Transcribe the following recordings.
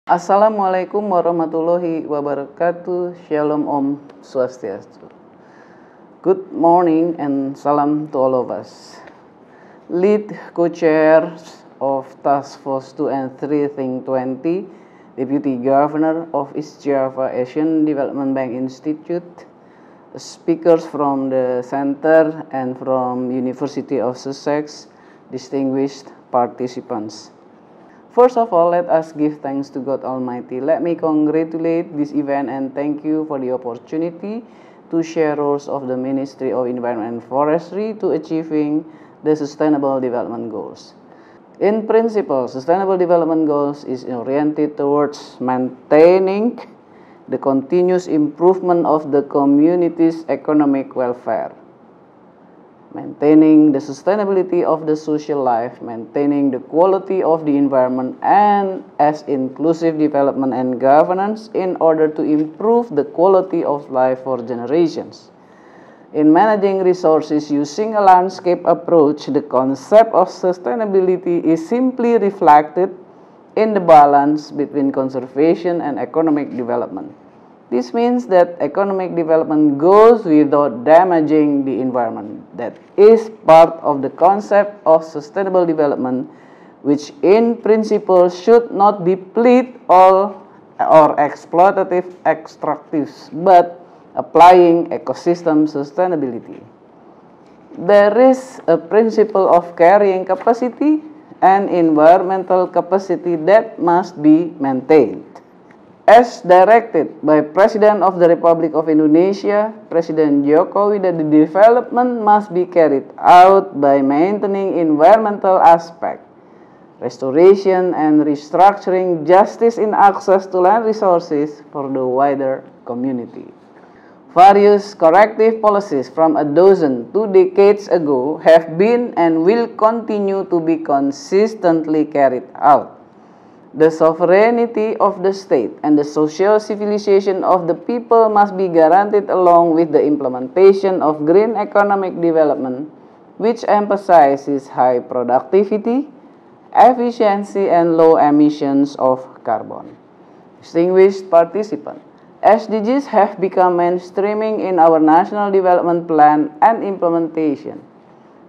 Assalamualaikum warahmatullahi wabarakatuh. Shalom Om Swastiastu. Good morning and salam to all of us. Lead co-chairs of Task Force 2 and 3 Think 20, Deputy Governor of East Java Asian Development Bank Institute, speakers from the center and from University of Sussex, distinguished participants. First of all, let us give thanks to God Almighty. Let me congratulate this event and thank you for the opportunity to share roles of the Ministry of Environment and Forestry to achieving the Sustainable Development Goals. In principle, Sustainable Development Goals is oriented towards maintaining the continuous improvement of the community's economic welfare, maintaining the sustainability of the social life, maintaining the quality of the environment, and as inclusive development and governance in order to improve the quality of life for generations. In managing resources using a landscape approach, the concept of sustainability is simply reflected in the balance between conservation and economic development. This means that economic development goes without damaging the environment. That is part of the concept of sustainable development, which in principle should not deplete all or exploitative extractives, but applying ecosystem sustainability. There is a principle of carrying capacity and environmental capacity that must be maintained. As directed by President of the Republic of Indonesia, President Jokowi, that the development must be carried out by maintaining environmental aspect, restoration and restructuring justice in access to land resources for the wider community. Various corrective policies from a dozen 2 decades ago have been and will continue to be consistently carried out. The sovereignty of the state and the social civilization of the people must be guaranteed along with the implementation of green economic development, which emphasizes high productivity, efficiency, and low emissions of carbon. Distinguished participants, SDGs have become mainstreaming in our National Development Plan and implementation.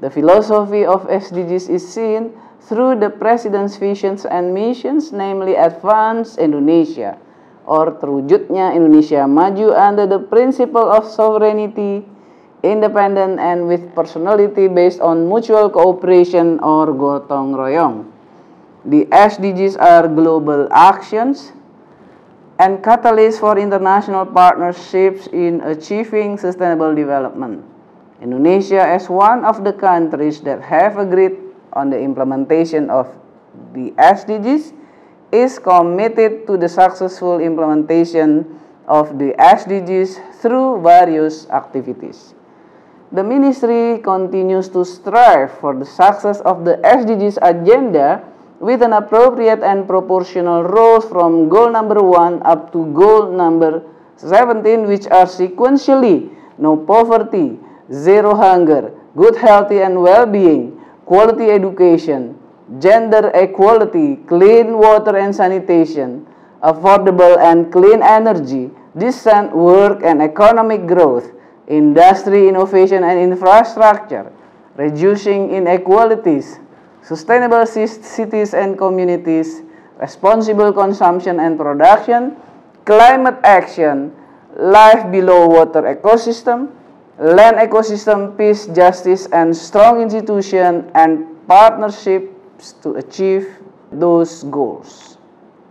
The philosophy of SDGs is seen through the President's visions and missions, namely Advance Indonesia, or terwujudnya Indonesia maju under the principle of sovereignty, independent and with personality based on mutual cooperation or gotong royong. The SDGs are global actions and catalysts for international partnerships in achieving sustainable development. Indonesia, as one of the countries that have agreed on the implementation of the SDGs, is committed to the successful implementation of the SDGs through various activities. The Ministry continues to strive for the success of the SDGs agenda with an appropriate and proportional role from goal number 1 up to goal number 17, which are sequentially no poverty, zero hunger, good health and well-being, quality education, gender equality, clean water and sanitation, affordable and clean energy, decent work and economic growth, industry, innovation and infrastructure, reducing inequalities, sustainable cities and communities, responsible consumption and production, climate action, life below water ecosystem, land ecosystem, peace, justice, and strong institution and partnerships to achieve those goals.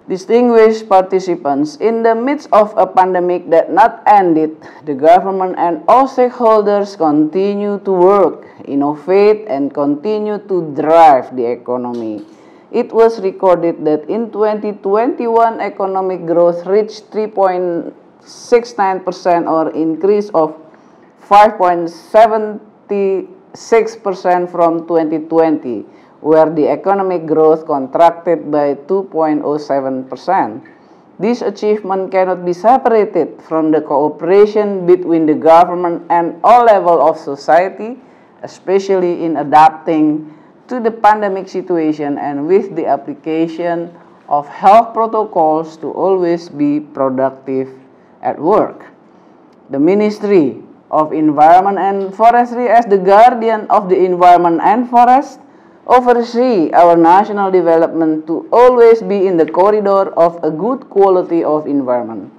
Distinguished participants, in the midst of a pandemic that not ended, the government and all stakeholders continue to work, innovate, and continue to drive the economy. It was recorded that in 2021, economic growth reached 3.69% or increase of 5.76% from 2020, where the economic growth contracted by 2.07%. This achievement cannot be separated from the cooperation between the government and all levels of society, especially in adapting to the pandemic situation and with the application of health protocols to always be productive at work. The Ministry of Environment and Forestry, as the guardian of the environment and forest, oversee our national development to always be in the corridor of a good quality of environment.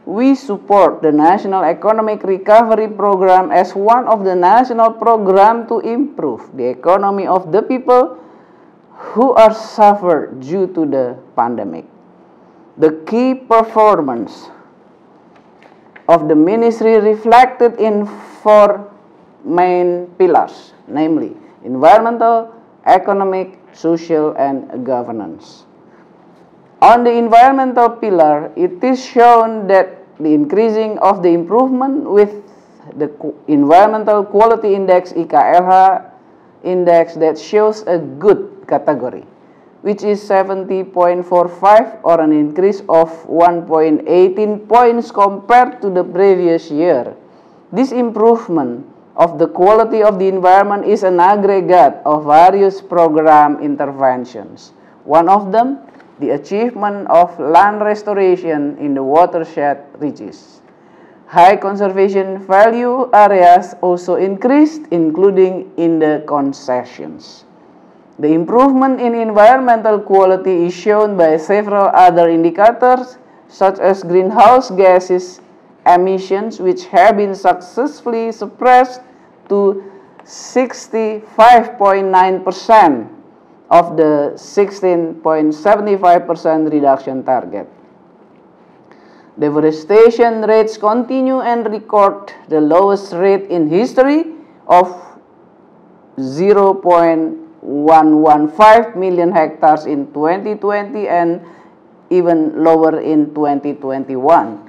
We support the National Economic Recovery Program as one of the national programs to improve the economy of the people who are suffered due to the pandemic. The key performance of the ministry reflected in four main pillars, namely environmental, economic, social, and governance. On the environmental pillar, it is shown that the increasing of the improvement with the Environmental Quality Index (IKLH) index that shows a good category, which is 70.45 or an increase of 1.18 points compared to the previous year. This improvement of the quality of the environment is an aggregate of various program interventions. One of them, the achievement of land restoration in the watershed reaches. High conservation value areas also increased, including in the concessions. The improvement in environmental quality is shown by several other indicators, such as greenhouse gases emissions, which have been successfully suppressed to 65.9% of the 16.75% reduction target. Deforestation rates continue and record the lowest rate in history of 0.115 million hectares in 2020 and even lower in 2021.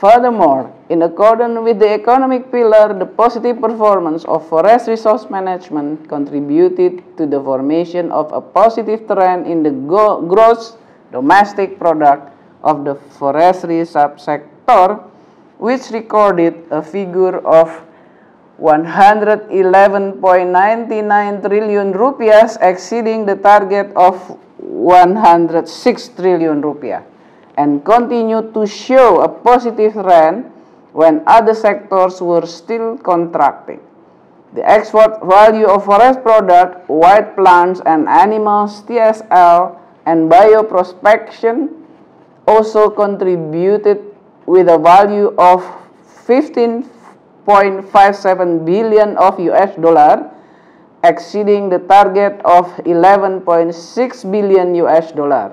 Furthermore, in accordance with the economic pillar, the positive performance of forest resource management contributed to the formation of a positive trend in the gross domestic product of the forestry subsector, which recorded a figure of 111.99 trillion rupiah, exceeding the target of 106 trillion rupiah. And continued to show a positive trend when other sectors were still contracting. The export value of forest product, wild plants and animals, TSL, and bioprospection also contributed with a value of 15.57 billion of US dollar, exceeding the target of 11.6 billion US dollar.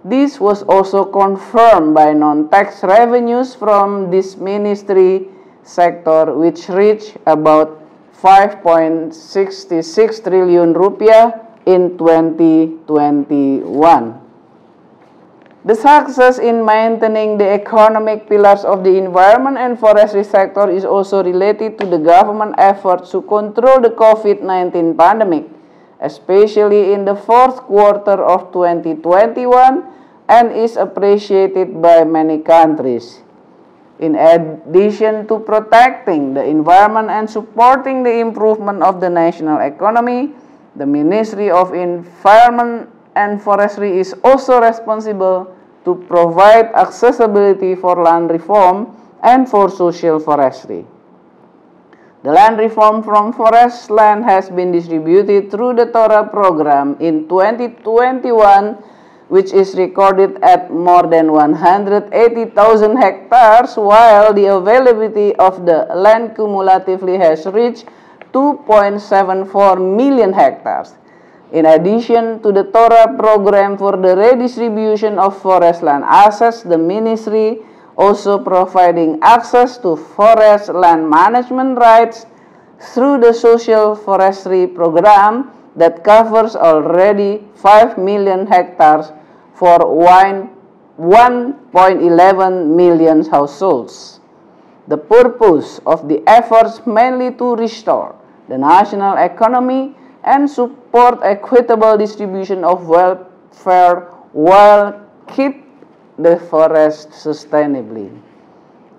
This was also confirmed by non-tax revenues from this ministry sector, which reached about 5.66 trillion rupiah in 2021. The success in maintaining the economic pillars of the environment and forestry sector is also related to the government efforts to control the COVID-19 pandemic, especially in the fourth quarter of 2021, and is appreciated by many countries. In addition to protecting the environment and supporting the improvement of the national economy, the Ministry of Environment and Forestry is also responsible to provide accessibility for land reform and for social forestry. The land reform from forest land has been distributed through the TORA program in 2021, which is recorded at more than 180,000 hectares, while the availability of the land cumulatively has reached 2.74 million hectares. In addition to the TORA program for the redistribution of forest land assets, the ministry also providing access to forest land management rights through the social forestry program that covers already 5 million hectares for 1.11 million households. The purpose of the efforts mainly to restore the national economy and support equitable distribution of welfare while keep the forest sustainably.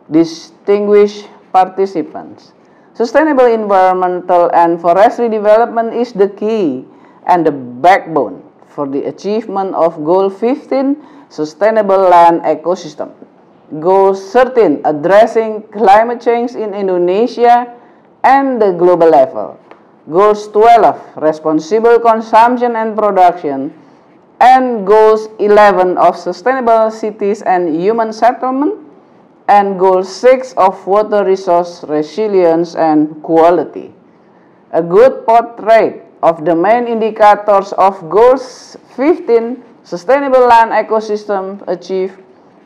Distinguished participants, sustainable environmental and forestry development is the key and the backbone for the achievement of Goal 15, Sustainable Land Ecosystem. Goal 13, addressing climate change in Indonesia and the global level. Goals 12, responsible consumption and production. And Goals 11 of sustainable cities and human settlement. And Goal 6 of water resource resilience and quality. A good portrait of the main indicators of Goals 15, Sustainable Land Ecosystem achieved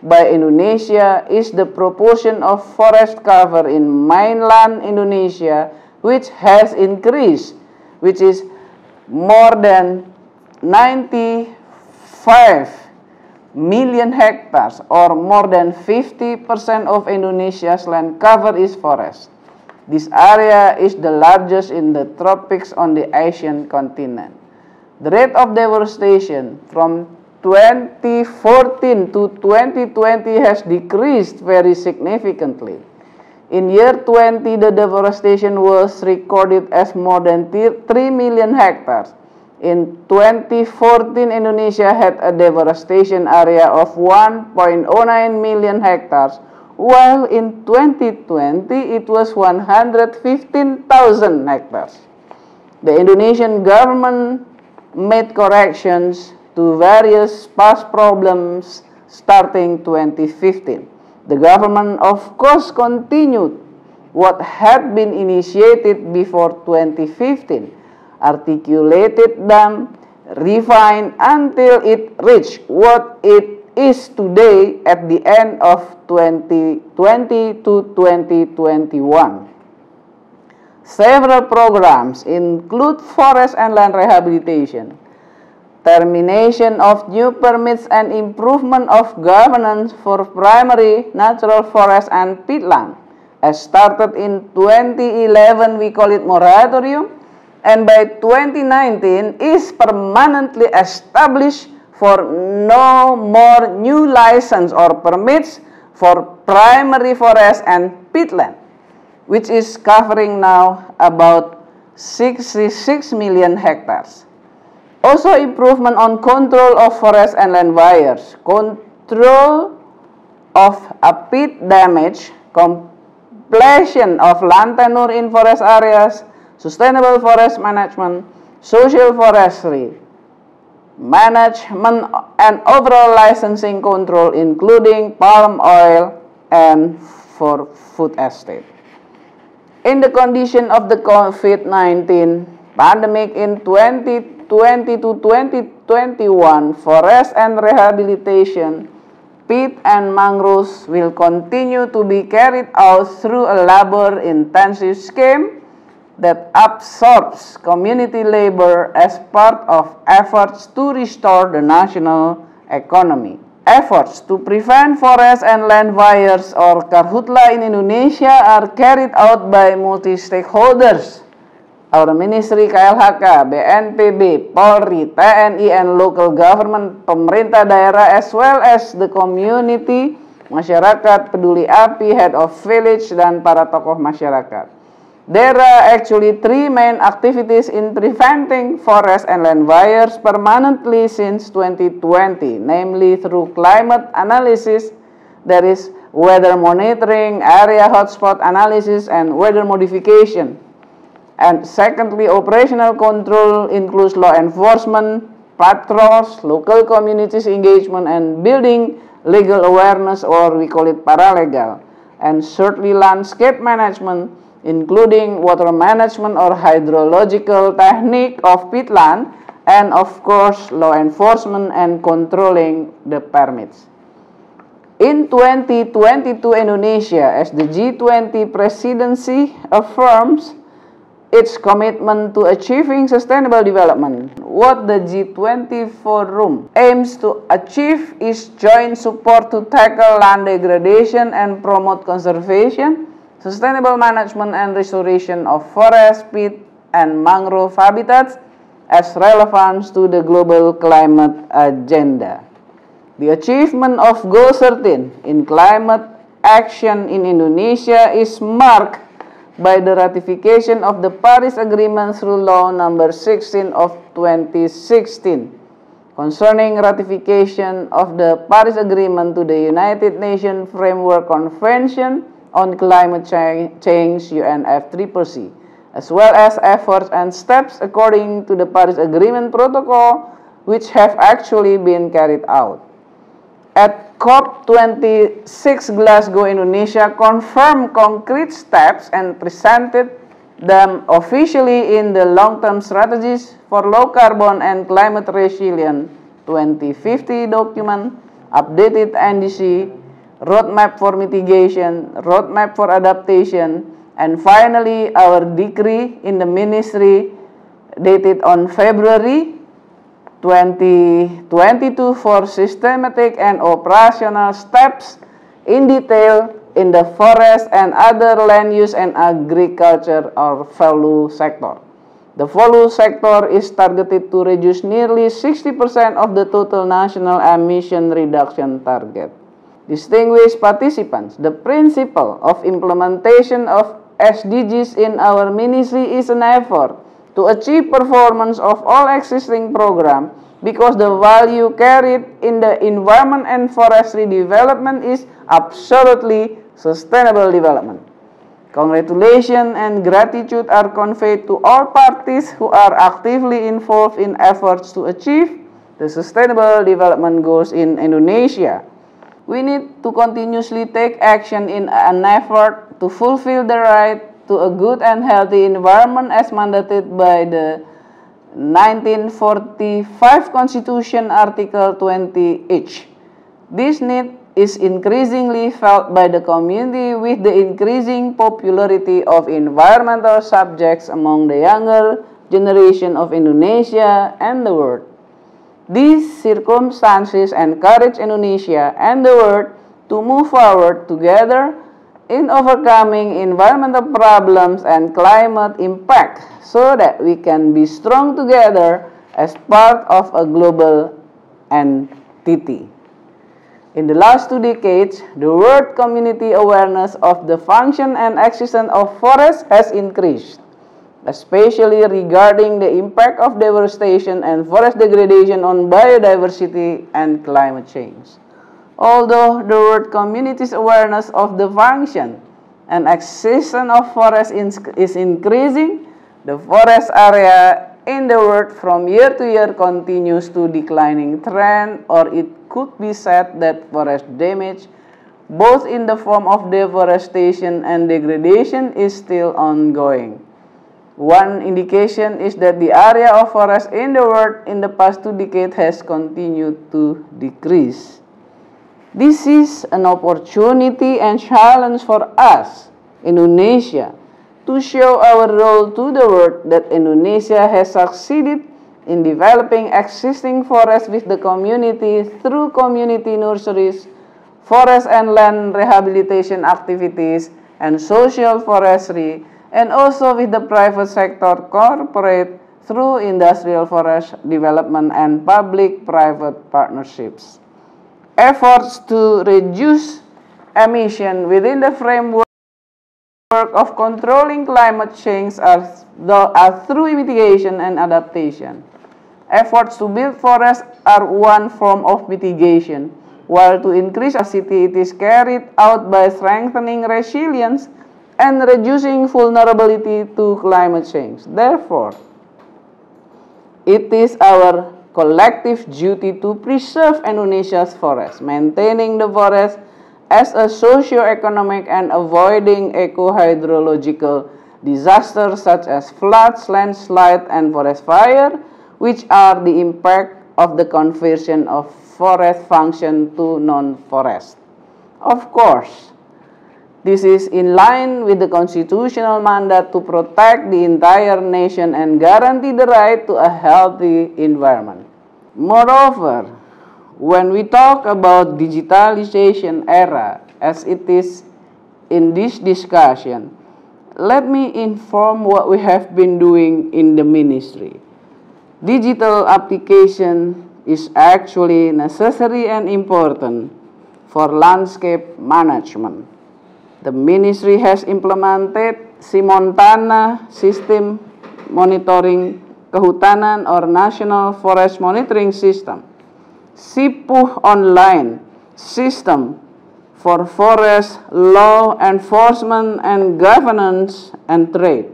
by Indonesia is the proportion of forest cover in mainland Indonesia, which has increased, which is more than 95 million hectares, or more than 50% of Indonesia's land cover is forest. This area is the largest in the tropics on the Asian continent. The rate of deforestation from 2014 to 2020 has decreased very significantly. In year 20, the deforestation was recorded as more than 3 million hectares. In 2014, Indonesia had a deforestation area of 1.09 million hectares, while in 2020 it was 115,000 hectares. The Indonesian government made corrections to various past problems starting 2015. The government, of course, continued what had been initiated before 2015, articulated them, refined until it reached what it is today at the end of 2020 to 2021. Several programs include forest and land rehabilitation, termination of new permits and improvement of governance for primary natural forest and peatland. As started in 2011, we call it moratorium, and by 2019 is permanently established for no more new license or permits for primary forest and peatland, which is covering now about 66 million hectares. Also, improvement on control of forest and land fires, control of peat damage, completion of land tenure in forest areas, sustainable forest management, social forestry, management and overall licensing control, including palm oil and for food estate. In the condition of the COVID-19 pandemic in 2020 to 2021, forest and rehabilitation, peat and mangroves will continue to be carried out through a labor-intensive scheme that absorbs community labor as part of efforts to restore the national economy. Efforts to prevent forest and land fires or karhutla in Indonesia are carried out by multi-stakeholders. Our Ministry KLHK, BNPB, Polri, TNI, and local government, pemerintah daerah, as well as the community, masyarakat, peduli api, head of village, dan para tokoh masyarakat. There are actually 3 main activities in preventing forest and land fires permanently since 2020, namely through climate analysis, there is weather monitoring, area hotspot analysis, and weather modification. And secondly, operational control includes law enforcement, patrols, local communities engagement, and building legal awareness, or we call it paralegal. And thirdly, landscape management, including water management or hydrological technique of peatland, and of course, law enforcement and controlling the permits. In 2022, Indonesia, as the G20 presidency, affirms its commitment to achieving sustainable development. What the G20 Forum aims to achieve is joint support to tackle land degradation and promote conservation, sustainable management and restoration of forest, peat, and mangrove habitats as relevant to the global climate agenda. The achievement of Goal 13 in climate action in Indonesia is marked by the ratification of the Paris Agreement through Law Number 16 of 2016. concerning ratification of the Paris Agreement to the United Nations Framework Convention on Climate Change UNFCCC, as well as efforts and steps according to the Paris Agreement Protocol which have actually been carried out. At COP26, Glasgow, Indonesia confirmed concrete steps and presented them officially in the long-term strategies for low carbon and climate resilient 2050 document, updated NDC, roadmap for mitigation, roadmap for adaptation, and finally our decree in the ministry dated on February 2022 for systematic and operational steps in detail in the forest and other land use and agriculture or value sector. The value sector is targeted to reduce nearly 60% of the total national emission reduction target. Distinguished participants, the principle of implementation of SDGs in our ministry is an effort to achieve performance of all existing programs because the value carried in the environment and forestry development is absolutely sustainable development. Congratulations and gratitude are conveyed to all parties who are actively involved in efforts to achieve the sustainable development goals in Indonesia. We need to continuously take action in an effort to fulfill the right to a good and healthy environment as mandated by the 1945 Constitution Article 20H. This need is increasingly felt by the community with the increasing popularity of environmental subjects among the younger generation of Indonesia and the world. These circumstances encourage Indonesia and the world to move forward together in overcoming environmental problems and climate impact so that we can be strong together as part of a global entity. In the last 2 decades, the world community awareness of the function and existence of forests has increased, especially regarding the impact of deforestation and forest degradation on biodiversity and climate change. Although the world community's awareness of the function and existence of forests is increasing, the forest area in the world from year to year continues to declining trend, or it could be said that forest damage, both in the form of deforestation and degradation, is still ongoing. One indication is that the area of forest in the world in the past 2 decades has continued to decrease. This is an opportunity and challenge for us, Indonesia, to show our role to the world that Indonesia has succeeded in developing existing forests with the community through community nurseries, forest and land rehabilitation activities, and social forestry, and also with the private sector corporate through industrial forest development and public-private partnerships. Efforts to reduce emission within the framework of controlling climate change are through mitigation and adaptation. Efforts to build forests are one form of mitigation, while to increase capacity it is carried out by strengthening resilience and reducing vulnerability to climate change. Therefore, it is our collective duty to preserve Indonesia's forests, maintaining the forest as a socio-economic and avoiding eco-hydrological disasters such as floods, landslide, and forest fire, which are the impact of the conversion of forest function to non-forest. Of course, this is in line with the constitutional mandate to protect the entire nation and guarantee the right to a healthy environment. Moreover, when we talk about digitalization era as it is in this discussion, let me inform what we have been doing in the ministry. Digital application is actually necessary and important for landscape management. The ministry has implemented Simontana system monitoring Kehutanan or National Forest Monitoring System, SIPUH Online System for Forest Law Enforcement and Governance and Trade,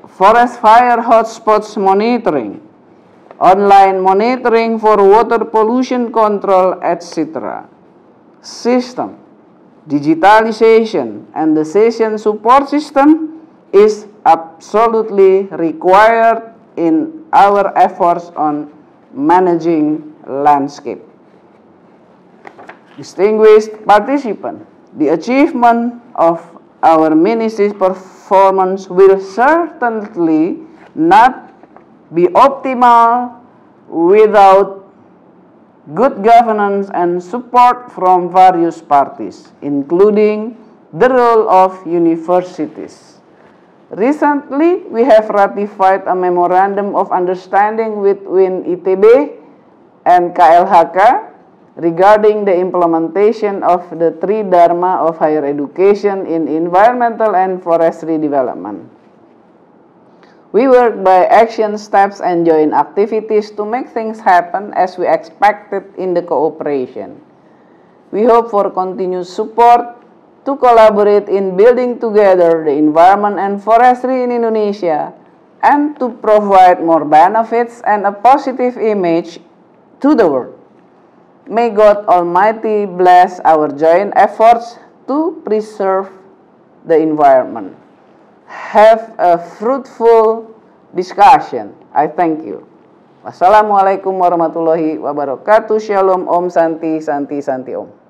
Forest Fire Hotspots Monitoring, Online Monitoring for Water Pollution Control, etc. System, digitalization, and the session support system is absolutely required in our efforts on managing landscape. Distinguished participant, the achievement of our ministry's performance will certainly not be optimal without good governance and support from various parties, including the role of universities. Recently, we have ratified a memorandum of understanding between ITB and KLHK regarding the implementation of the three dharma of higher education in environmental and forestry development. We work by action steps and joint activities to make things happen as we expected in the cooperation. We hope for continued support to collaborate in building together the environment and forestry in Indonesia and to provide more benefits and a positive image to the world. May God Almighty bless our joint efforts to preserve the environment. Have a fruitful discussion. I thank you. Wassalamualaikum warahmatullahi wabarakatuh. Shalom, Om Santi, Santi, Santi Om.